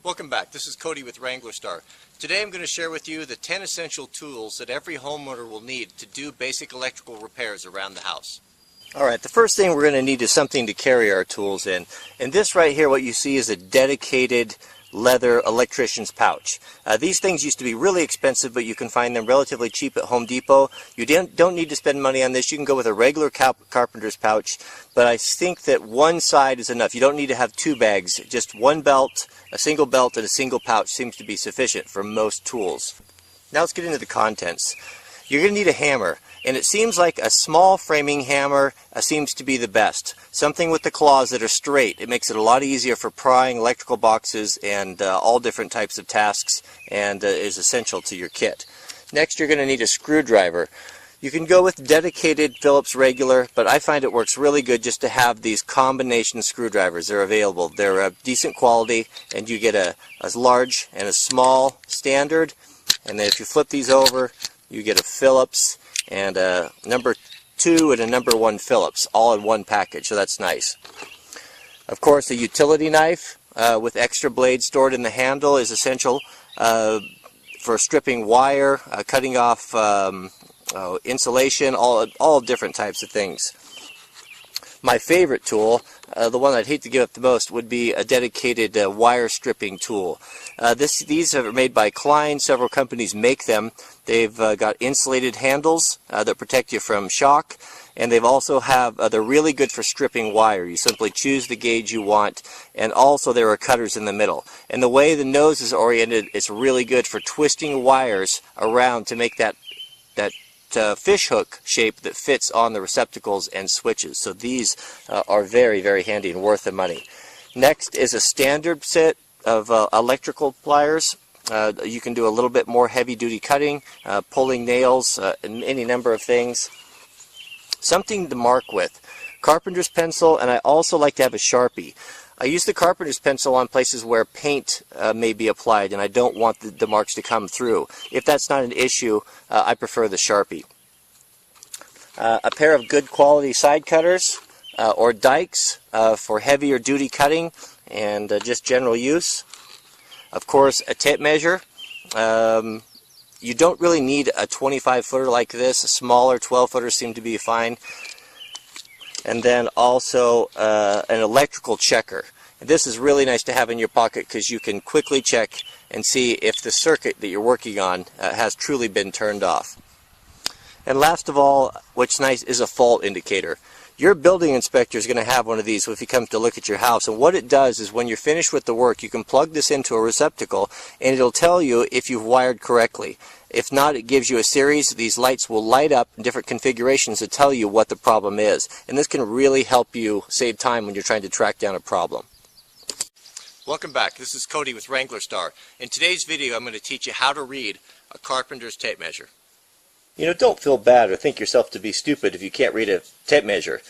Welcome back. This is Cody with Wrangler Star. Today I'm going to share with you the 10 essential tools that every homeowner will need to do basic electrical repairs around the house. Alright, the first thing we're going to need is something to carry our tools in. And this right here, what you see is a dedicated leather electrician's pouch. These things used to be really expensive, but you can find them relatively cheap at Home Depot. You don't need to spend money on this. You can go with a regular carpenter's pouch, but I think that one side is enough. You don't need to have two bags. Just one belt, a single belt, and a single pouch seems to be sufficient for most tools. Now let's get into the contents. You're going to need a hammer, and it seems like a small framing hammer seems to be the best. Something with the claws that are straight. It makes it a lot easier for prying electrical boxes and all different types of tasks, and is essential to your kit. Next, you're going to need a screwdriver. You can go with dedicated Phillips regular, but I find it works really good just to have these combination screwdrivers. They're available. They're of decent quality, and you get a large and a small standard, and then if you flip these over, you get a Phillips and a number 2 and a number 1 Phillips, all in one package, so that's nice. Of course, a utility knife with extra blades stored in the handle is essential for stripping wire, cutting off insulation, all different types of things. My favorite tool, the one I'd hate to give up the most, would be a dedicated wire stripping tool. These are made by Klein. Several companies make them. They've got insulated handles that protect you from shock, and they've also they're really good for stripping wire. You simply choose the gauge you want, and also there are cutters in the middle. And the way the nose is oriented, it's really good for twisting wires around to make that fish hook shape that fits on the receptacles and switches. So these are very, very handy and worth the money. Next is a standard set of electrical pliers. You can do a little bit more heavy-duty cutting, pulling nails, and any number of things. Something to mark with. Carpenter's pencil, and I also like to have a Sharpie. I use the carpenter's pencil on places where paint may be applied and I don't want the marks to come through. If that's not an issue, I prefer the Sharpie. A pair of good quality side cutters or dikes for heavier duty cutting and just general use. Of course, a tape measure. You don't really need a 25-footer like this. A smaller 12-footer seem to be fine. And then also an electrical checker. And this is really nice to have in your pocket because you can quickly check and see if the circuit that you're working on has truly been turned off. And last of all, what's nice is a fault indicator. Your building inspector is going to have one of these if he comes to look at your house, and what it does is when you're finished with the work, you can plug this into a receptacle and it'll tell you if you've wired correctly. If not, it gives you a series. These lights will light up in different configurations to tell you what the problem is, and this can really help you save time when you're trying to track down a problem. Welcome back. This is Cody with Wrangler Star. In today's video, I'm going to teach you how to read a carpenter's tape measure. You know, don't feel bad or think yourself to be stupid if you can't read a tape measure.